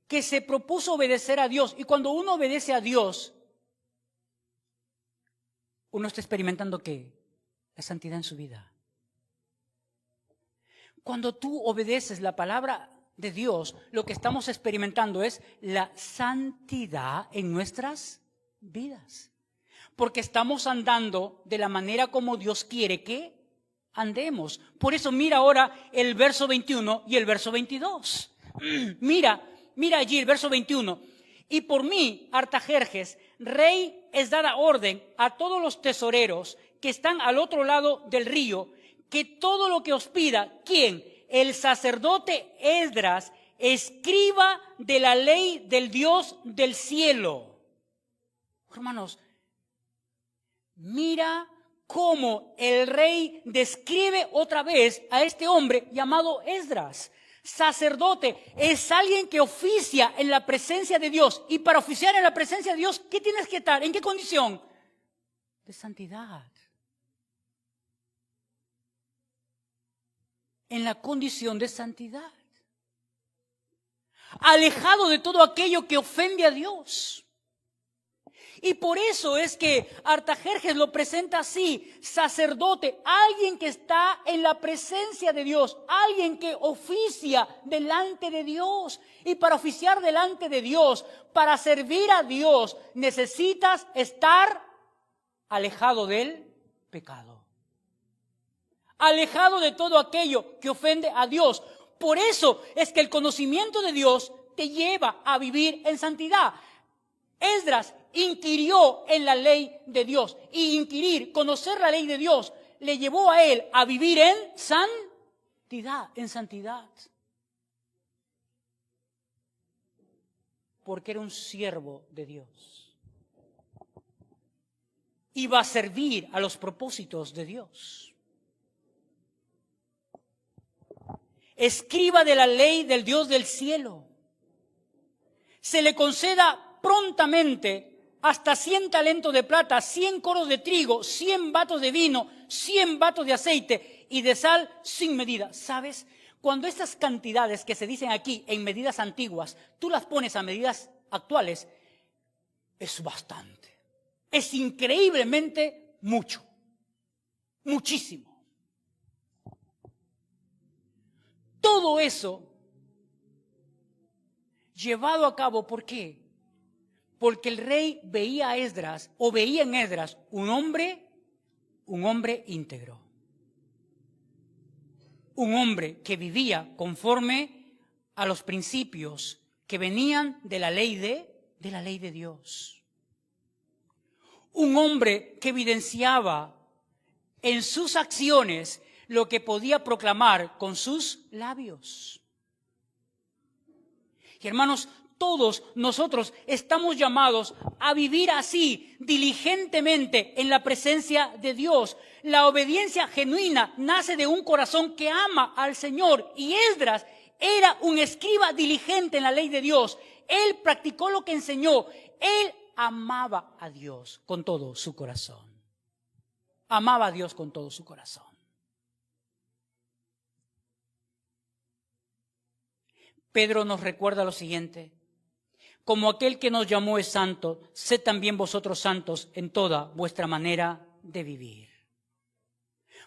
que se propuso obedecer a Dios. Y cuando uno obedece a Dios, uno está experimentando ¿qué? La santidad en su vida. Cuando tú obedeces la palabra de Dios, lo que estamos experimentando es la santidad en nuestras vidas. Porque estamos andando de la manera como Dios quiere que andemos. Por eso mira ahora el verso 21 y el verso 22. Mira allí el verso 21. Y por mí, Artajerjes, rey, es dada orden a todos los tesoreros que están al otro lado del río, que todo lo que os pida, ¿quién? El sacerdote Esdras, escriba de la ley del Dios del cielo. Hermanos, mira cómo el rey describe otra vez a este hombre llamado Esdras. Sacerdote es alguien que oficia en la presencia de Dios. Y para oficiar en la presencia de Dios, ¿qué tienes que estar? ¿En qué condición? De santidad. En la condición de santidad. Alejado de todo aquello que ofende a Dios. Y por eso es que Artajerjes lo presenta así, sacerdote, alguien que está en la presencia de Dios, alguien que oficia delante de Dios. Y para oficiar delante de Dios, para servir a Dios, necesitas estar alejado del pecado. Alejado de todo aquello que ofende a Dios. Por eso es que el conocimiento de Dios te lleva a vivir en santidad. Esdras inquirió en la ley de Dios. Y inquirir, conocer la ley de Dios, le llevó a él a vivir en santidad, Porque era un siervo de Dios. Iba a servir a los propósitos de Dios. Escriba de la ley del Dios del cielo. Se le conceda prontamente hasta 100 talentos de plata, 100 coros de trigo, 100 batos de vino, 100 batos de aceite y de sal sin medida. ¿Sabes? Cuando estas cantidades que se dicen aquí en medidas antiguas, tú las pones a medidas actuales, es bastante. Es increíblemente mucho. Muchísimo. Todo eso llevado a cabo, ¿por qué? Porque el rey veía a Esdras, o veía en Esdras, un hombre íntegro. Un hombre que vivía conforme a los principios que venían de la ley de Dios. Un hombre que evidenciaba en sus acciones lo que podía proclamar con sus labios. Y hermanos, todos nosotros estamos llamados a vivir así, diligentemente, en la presencia de Dios. La obediencia genuina nace de un corazón que ama al Señor. Y Esdras era un escriba diligente en la ley de Dios. Él practicó lo que enseñó. Él amaba a Dios con todo su corazón. Amaba a Dios con todo su corazón. Pedro nos recuerda lo siguiente: como aquel que nos llamó es santo, sed también vosotros santos en toda vuestra manera de vivir.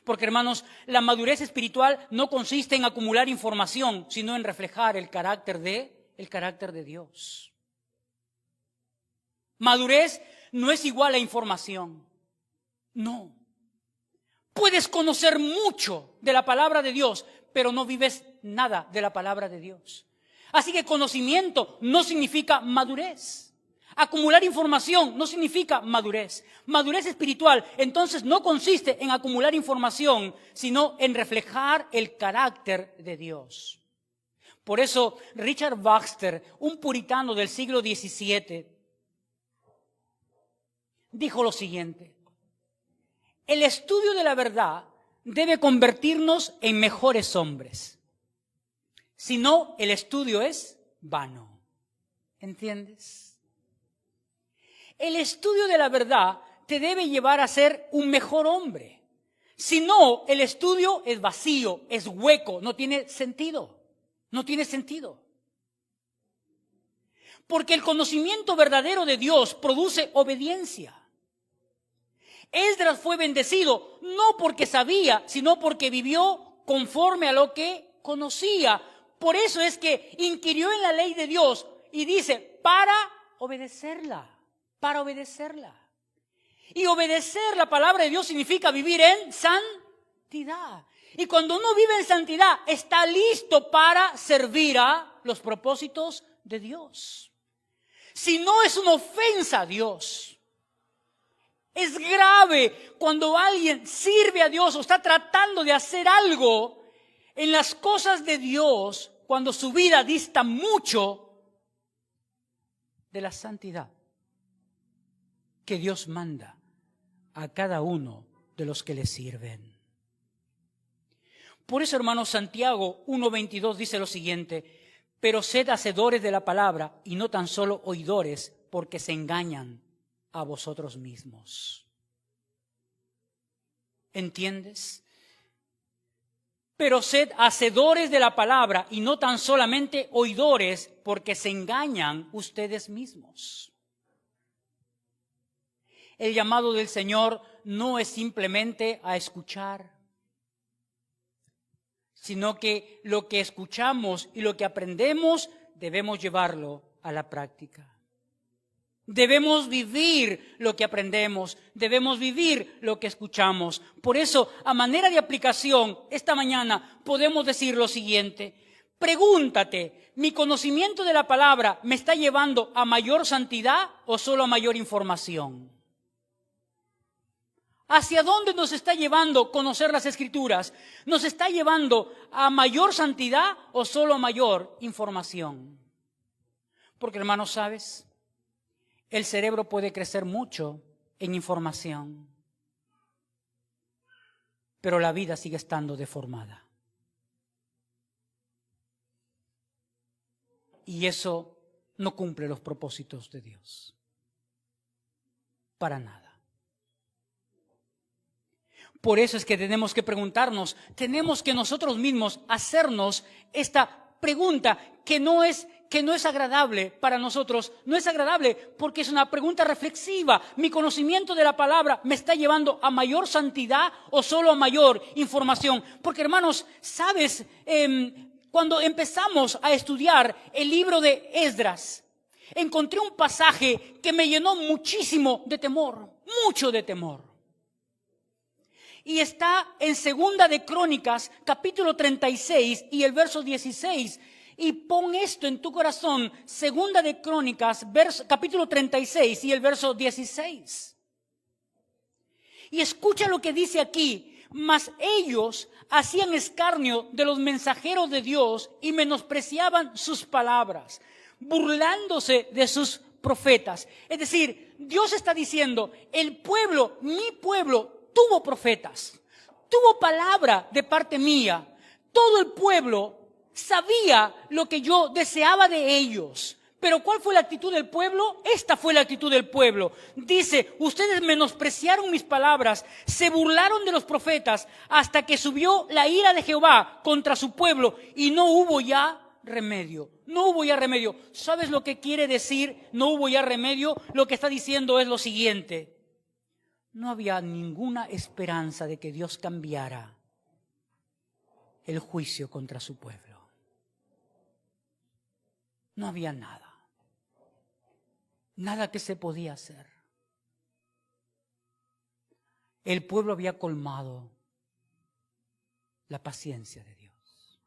Porque, hermanos, la madurez espiritual no consiste en acumular información, sino en reflejar el carácter de Dios. Madurez no es igual a información. No. Puedes conocer mucho de la palabra de Dios, pero no vives nada de la palabra de Dios. Así que conocimiento no significa madurez. Acumular información no significa madurez. Madurez espiritual, entonces, no consiste en acumular información, sino en reflejar el carácter de Dios. Por eso, Richard Baxter, un puritano del siglo XVII, dijo lo siguiente: el estudio de la verdad debe convertirnos en mejores hombres. Si no, el estudio es vano. ¿Entiendes? El estudio de la verdad te debe llevar a ser un mejor hombre. Si no, el estudio es vacío, es hueco, no tiene sentido. No tiene sentido. Porque el conocimiento verdadero de Dios produce obediencia. Esdras fue bendecido no porque sabía, sino porque vivió conforme a lo que conocía. Por eso es que inquirió en la ley de Dios y dice, para obedecerla. Y obedecer la palabra de Dios significa vivir en santidad. Y cuando uno vive en santidad, está listo para servir a los propósitos de Dios. Si no, es una ofensa a Dios. Es grave cuando alguien sirve a Dios o está tratando de hacer algo en las cosas de Dios, cuando su vida dista mucho de la santidad que Dios manda a cada uno de los que le sirven. Por eso, hermanos, Santiago 1:22 dice lo siguiente: pero sed hacedores de la palabra y no tan solo oidores, porque se engañan a vosotros mismos. ¿Entiendes? Pero sed hacedores de la palabra y no tan solamente oidores, porque se engañan ustedes mismos. El llamado del Señor no es simplemente a escuchar, sino que lo que escuchamos y lo que aprendemos debemos llevarlo a la práctica. Debemos vivir lo que aprendemos, debemos vivir lo que escuchamos. Por eso, a manera de aplicación, esta mañana podemos decir lo siguiente: pregúntate, ¿mi conocimiento de la palabra me está llevando a mayor santidad o solo a mayor información? ¿Hacia dónde nos está llevando conocer las Escrituras? ¿Nos está llevando a mayor santidad o solo a mayor información? Porque, hermanos, ¿sabes? El cerebro puede crecer mucho en información, pero la vida sigue estando deformada. Y eso no cumple los propósitos de Dios. Para nada. Por eso es que tenemos que preguntarnos, tenemos que nosotros mismos hacernos esta pregunta que no es agradable para nosotros. No es agradable porque es una pregunta reflexiva. ¿Mi conocimiento de la palabra me está llevando a mayor santidad o solo a mayor información? Porque, hermanos, ¿sabes? Cuando empezamos a estudiar el libro de Esdras, encontré un pasaje que me llenó muchísimo de temor, mucho de temor. Y está en Segunda de Crónicas, capítulo 36 y el verso 16. Y pon esto en tu corazón, Segunda de Crónicas, capítulo 36 y el verso 16. Y escucha lo que dice aquí: mas ellos hacían escarnio de los mensajeros de Dios y menospreciaban sus palabras, burlándose de sus profetas. Es decir, Dios está diciendo, el pueblo, mi pueblo, tuvo profetas, tuvo palabra de parte mía. Todo el pueblo sabía lo que yo deseaba de ellos. Pero ¿cuál fue la actitud del pueblo? Esta fue la actitud del pueblo. Dice, ustedes menospreciaron mis palabras, se burlaron de los profetas, hasta que subió la ira de Jehová contra su pueblo y no hubo ya remedio. No hubo ya remedio. ¿Sabes lo que quiere decir no hubo ya remedio? Lo que está diciendo es lo siguiente. No había ninguna esperanza de que Dios cambiara el juicio contra su pueblo. No había nada. Nada que se podía hacer. El pueblo había colmado la paciencia de Dios.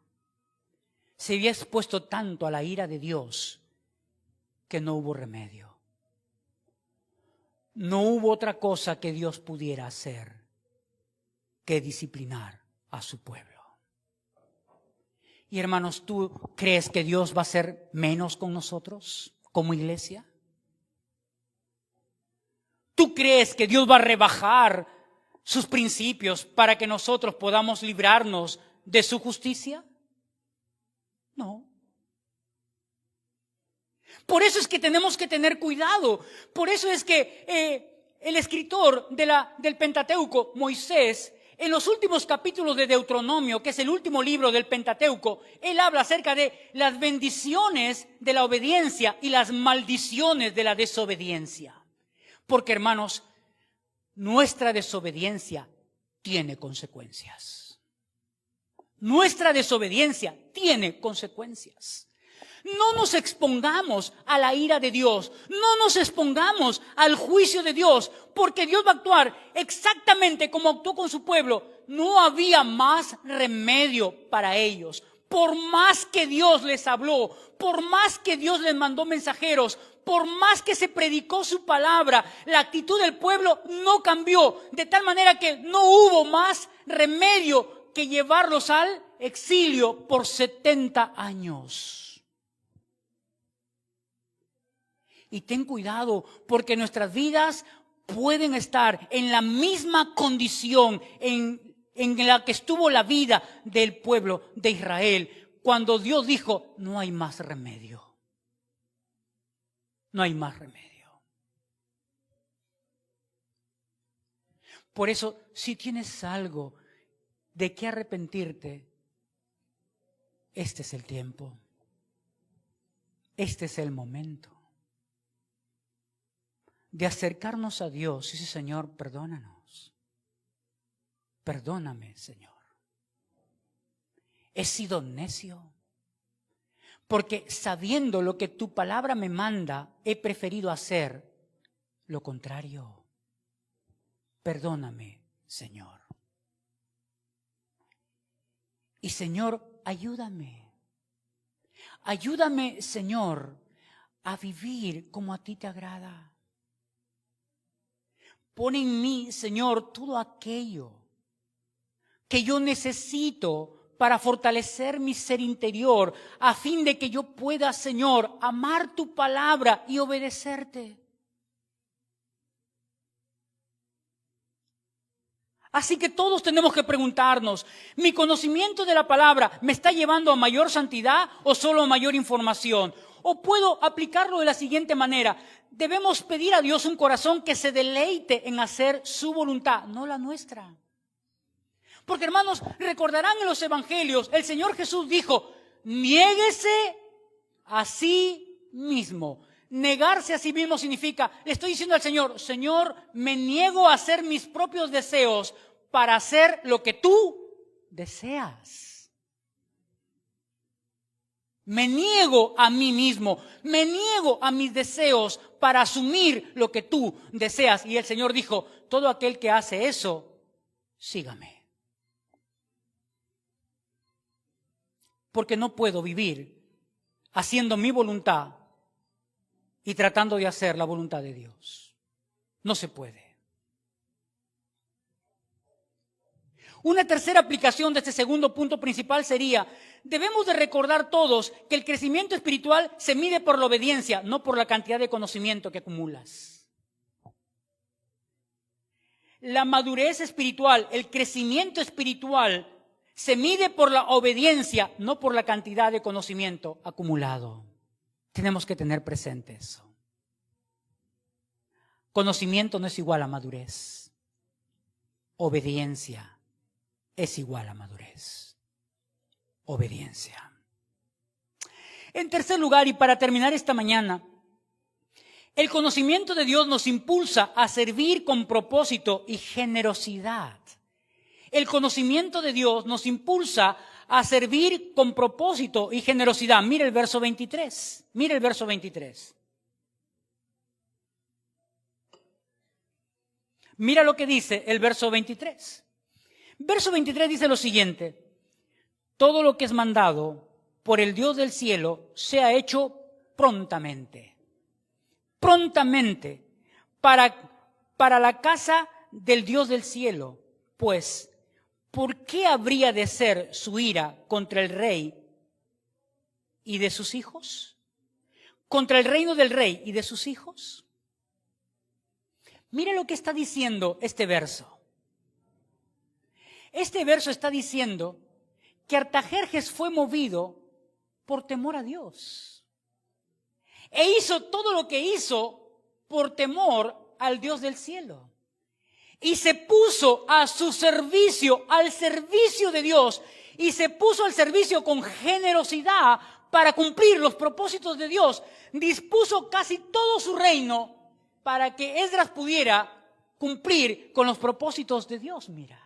Se había expuesto tanto a la ira de Dios que no hubo remedio. No hubo otra cosa que Dios pudiera hacer que disciplinar a su pueblo. Y hermanos, ¿tú crees que Dios va a ser menos con nosotros como iglesia? ¿Tú crees que Dios va a rebajar sus principios para que nosotros podamos librarnos de su justicia? No. Por eso es que tenemos que tener cuidado. Por eso es que el escritor del Pentateuco, Moisés, en los últimos capítulos de Deuteronomio, que es el último libro del Pentateuco, él habla acerca de las bendiciones de la obediencia y las maldiciones de la desobediencia. Porque, hermanos, nuestra desobediencia tiene consecuencias. Nuestra desobediencia tiene consecuencias. No nos expongamos a la ira de Dios, no nos expongamos al juicio de Dios, porque Dios va a actuar exactamente como actuó con su pueblo. No había más remedio para ellos. Por más que Dios les habló, por más que Dios les mandó mensajeros, por más que se predicó su palabra, la actitud del pueblo no cambió, de tal manera que no hubo más remedio que llevarlos al exilio por 70 años. Y ten cuidado, porque nuestras vidas pueden estar en la misma condición en la que estuvo la vida del pueblo de Israel, cuando Dios dijo, no hay más remedio. No hay más remedio. Por eso, si tienes algo de qué arrepentirte, este es el tiempo. Este es el momento de acercarnos a Dios y decir, Señor, perdónanos. Perdóname, Señor. He sido necio. Porque sabiendo lo que tu palabra me manda, he preferido hacer lo contrario. Perdóname, Señor. Y Señor, ayúdame. Ayúdame, Señor, a vivir como a ti te agrada. Pon en mí, Señor, todo aquello que yo necesito para fortalecer mi ser interior, a fin de que yo pueda, Señor, amar tu palabra y obedecerte. Así que todos tenemos que preguntarnos, ¿mi conocimiento de la palabra me está llevando a mayor santidad o solo a mayor información? ¿O puedo aplicarlo de la siguiente manera? Debemos pedir a Dios un corazón que se deleite en hacer su voluntad, no la nuestra. Porque, hermanos, recordarán en los evangelios, el Señor Jesús dijo, niéguese a sí mismo. Negarse a sí mismo significa, le estoy diciendo al Señor, Señor, me niego a hacer mis propios deseos para hacer lo que tú deseas. Me niego a mí mismo, me niego a mis deseos para asumir lo que tú deseas. Y el Señor dijo, todo aquel que hace eso, sígame. Porque no puedo vivir haciendo mi voluntad y tratando de hacer la voluntad de Dios. No se puede. Una tercera aplicación de este segundo punto principal sería, debemos de recordar todos que el crecimiento espiritual se mide por la obediencia, no por la cantidad de conocimiento que acumulas. La madurez espiritual, el crecimiento espiritual, se mide por la obediencia, no por la cantidad de conocimiento acumulado. Tenemos que tener presente eso. Conocimiento no es igual a madurez. Obediencia es igual a madurez. Obediencia. En tercer lugar, y para terminar esta mañana, el conocimiento de Dios nos impulsa a servir con propósito y generosidad. El conocimiento de Dios nos impulsa a servir con propósito y generosidad. Mira el verso 23. Mira el verso 23. Mira lo que dice el verso 23. Verso 23 dice lo siguiente: todo lo que es mandado por el Dios del cielo sea hecho prontamente. Prontamente para la casa del Dios del cielo. Pues, ¿por qué habría de ser su ira contra el rey y de sus hijos? ¿Contra el reino del rey y de sus hijos? Mire lo que está diciendo este verso. Este verso está diciendo que Artajerjes fue movido por temor a Dios. E hizo todo lo que hizo por temor al Dios del cielo. Y se puso a su servicio, al servicio de Dios. Y se puso al servicio con generosidad para cumplir los propósitos de Dios. Dispuso casi todo su reino para que Esdras pudiera cumplir con los propósitos de Dios. Mira.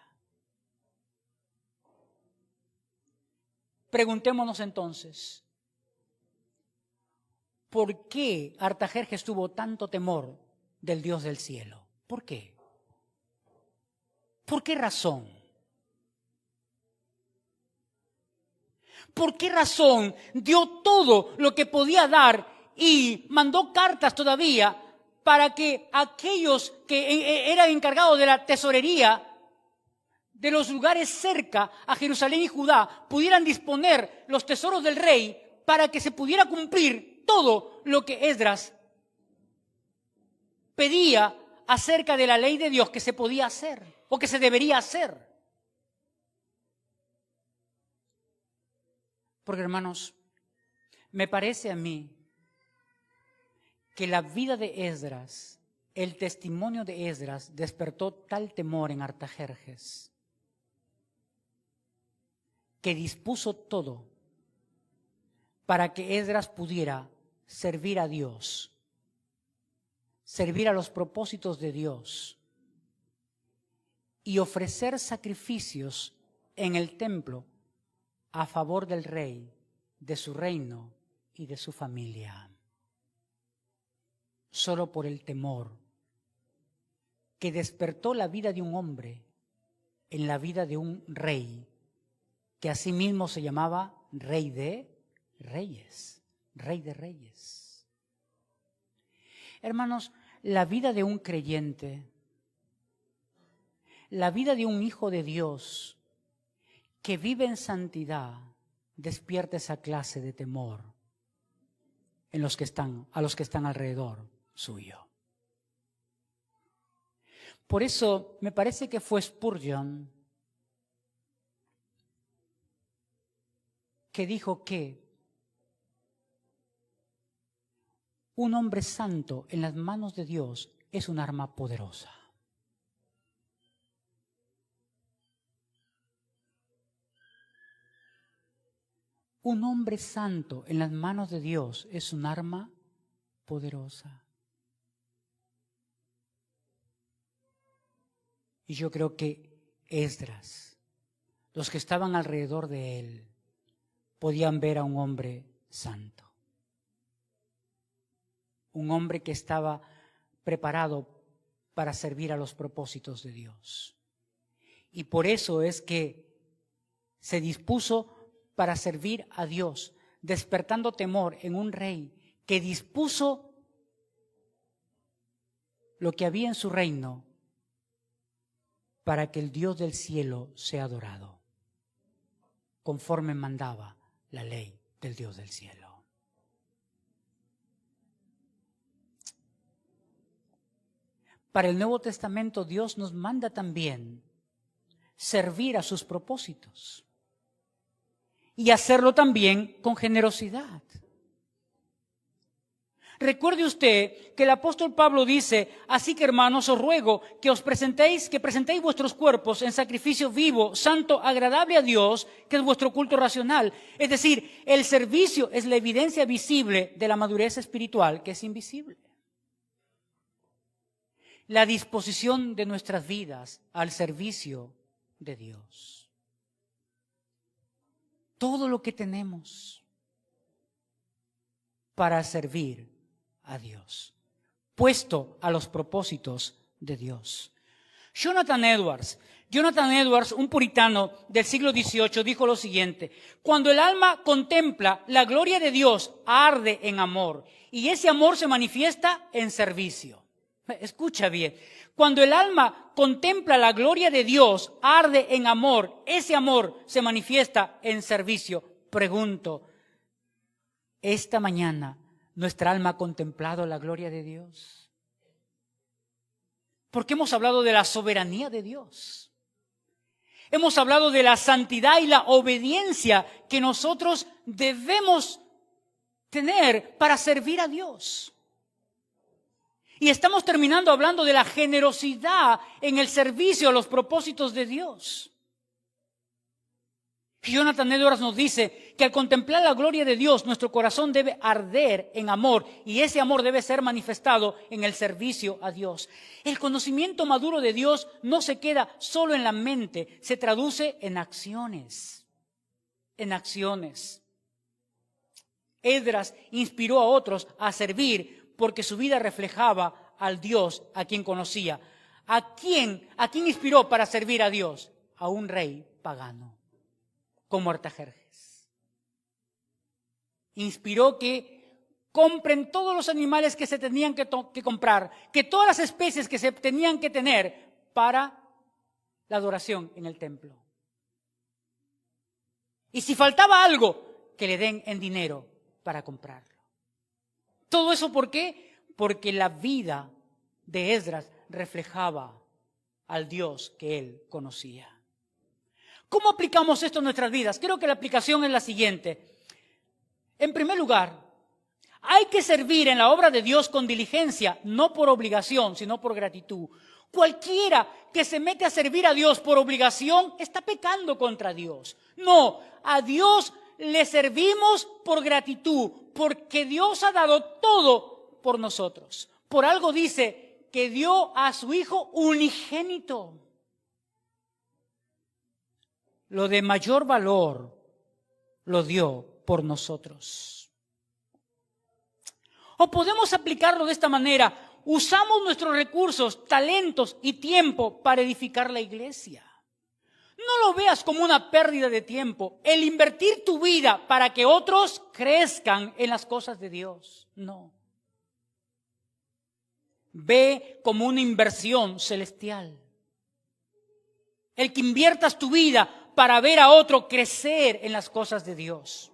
Preguntémonos entonces, ¿por qué Artajerjes tuvo tanto temor del Dios del cielo? ¿Por qué? ¿Por qué razón? ¿Por qué razón dio todo lo que podía dar y mandó cartas todavía para que aquellos que eran encargados de la tesorería de los lugares cerca a Jerusalén y Judá pudieran disponer los tesoros del rey para que se pudiera cumplir todo lo que Esdras pedía acerca de la ley de Dios que se podía hacer o que se debería hacer? Porque, hermanos, me parece a mí que la vida de Esdras, el testimonio de Esdras, despertó tal temor en Artajerjes que dispuso todo para que Esdras pudiera servir a Dios, servir a los propósitos de Dios y ofrecer sacrificios en el templo a favor del rey, de su reino y de su familia. Solo por el temor que despertó la vida de un hombre en la vida de un rey, que asimismo se llamaba Rey de Reyes, Rey de Reyes. Hermanos, la vida de un creyente, la vida de un hijo de Dios que vive en santidad, despierta esa clase de temor a los que están alrededor suyo. Por eso me parece que fue Spurgeon que dijo que un hombre santo en las manos de Dios es un arma poderosa. Un hombre santo en las manos de Dios es un arma poderosa. Y yo creo que Esdras, los que estaban alrededor de él, podían ver a un hombre santo. Un hombre que estaba preparado para servir a los propósitos de Dios. Y por eso es que se dispuso para servir a Dios, despertando temor en un rey que dispuso lo que había en su reino para que el Dios del cielo sea adorado, conforme mandaba la ley del Dios del cielo. Para el Nuevo Testamento Dios nos manda también servir a sus propósitos. y hacerlo también con generosidad. Recuerde usted que el apóstol Pablo dice: así que, hermanos, os ruego que presentéis vuestros cuerpos en sacrificio vivo, santo, agradable a Dios, que es vuestro culto racional. Es decir, el servicio es la evidencia visible de la madurez espiritual que es invisible. La disposición de nuestras vidas al servicio de Dios. Todo lo que tenemos para servir a Dios, puesto a los propósitos de Dios. Jonathan Edwards, un puritano del siglo XVIII, dijo lo siguiente: cuando el alma contempla la gloria de Dios, arde en amor, y ese amor se manifiesta en servicio. Escucha bien, cuando el alma contempla la gloria de Dios, arde en amor, ese amor se manifiesta en servicio. Pregunto, esta mañana, ¿nuestra alma ha contemplado la gloria de Dios? Porque hemos hablado de la soberanía de Dios. Hemos hablado de la santidad y la obediencia que nosotros debemos tener para servir a Dios. Y estamos terminando hablando de la generosidad en el servicio a los propósitos de Dios. Jonathan Edwards nos dice que al contemplar la gloria de Dios, nuestro corazón debe arder en amor, y ese amor debe ser manifestado en el servicio a Dios. El conocimiento maduro de Dios no se queda solo en la mente, se traduce en acciones. En acciones. Esdras inspiró a otros a servir porque su vida reflejaba al Dios a quien conocía. ¿A quién inspiró para servir a Dios? A un rey pagano, como Artajerjes. Inspiró que compren todos los animales que se tenían que comprar, que todas las especies que se tenían que tener para la adoración en el templo. Y si faltaba algo, que le den en dinero para comprarlo. ¿Todo eso por qué? Porque la vida de Esdras reflejaba al Dios que él conocía. ¿Cómo aplicamos esto en nuestras vidas? Creo que la aplicación es la siguiente. En primer lugar, hay que servir en la obra de Dios con diligencia, no por obligación, sino por gratitud. Cualquiera que se mete a servir a Dios por obligación está pecando contra Dios. No, a Dios le servimos por gratitud, porque Dios ha dado todo por nosotros. Por algo dice que dio a su Hijo unigénito. Lo de mayor valor lo dio por nosotros. O podemos aplicarlo de esta manera: usamos nuestros recursos, talentos y tiempo para edificar la iglesia. No lo veas como una pérdida de tiempo, el invertir tu vida para que otros crezcan en las cosas de Dios. No. Ve como una inversión celestial. El que inviertas tu vida para ver a otro crecer en las cosas de Dios.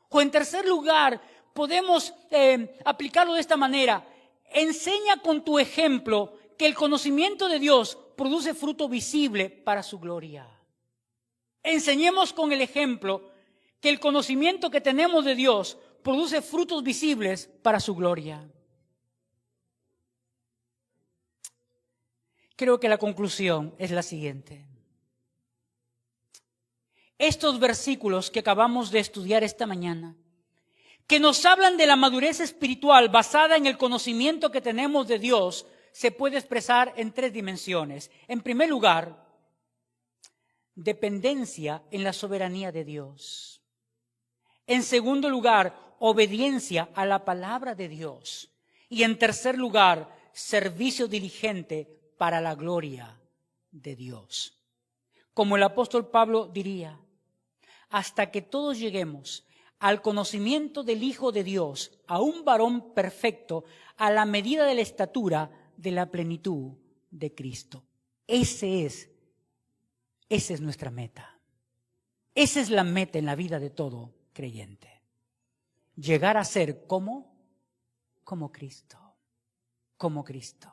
O en tercer lugar, podemos aplicarlo de esta manera: enseña con tu ejemplo que el conocimiento de Dios produce fruto visible para su gloria. Enseñemos con el ejemplo que el conocimiento que tenemos de Dios produce frutos visibles para su gloria. Creo que la conclusión es la siguiente. Estos versículos que acabamos de estudiar esta mañana, que nos hablan de la madurez espiritual basada en el conocimiento que tenemos de Dios, se puede expresar en tres dimensiones. En primer lugar, dependencia en la soberanía de Dios. En segundo lugar, obediencia a la palabra de Dios. Y en tercer lugar, servicio diligente para la gloria de Dios. Como el apóstol Pablo diría: hasta que todos lleguemos al conocimiento del Hijo de Dios, a un varón perfecto, a la medida de la estatura de la plenitud de Cristo. Esa es nuestra meta. Esa es la meta en la vida de todo creyente. Llegar a ser como Cristo. Como Cristo.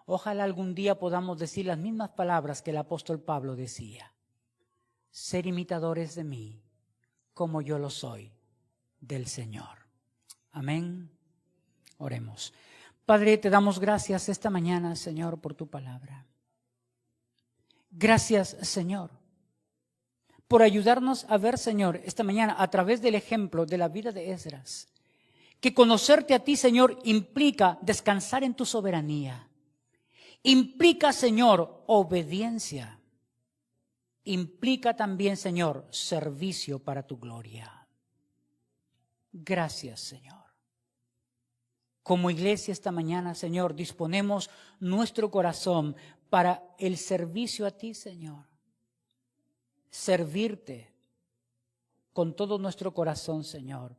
Ojalá algún día podamos decir las mismas palabras que el apóstol Pablo decía. ser imitadores de mí, como yo lo soy del Señor. Amén. Oremos. Padre, te damos gracias esta mañana, Señor, por tu palabra. Gracias, Señor, por ayudarnos a ver, Señor, esta mañana a través del ejemplo de la vida de Esdras, que conocerte a ti, Señor, implica descansar en tu soberanía. Implica, Señor, obediencia. Implica también, Señor, servicio para tu gloria. Gracias, Señor. Como iglesia esta mañana, Señor, disponemos nuestro corazón para el servicio a ti, Señor. Servirte con todo nuestro corazón, Señor,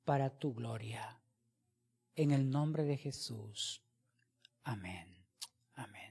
para tu gloria. En el nombre de Jesús. Amén. Amén.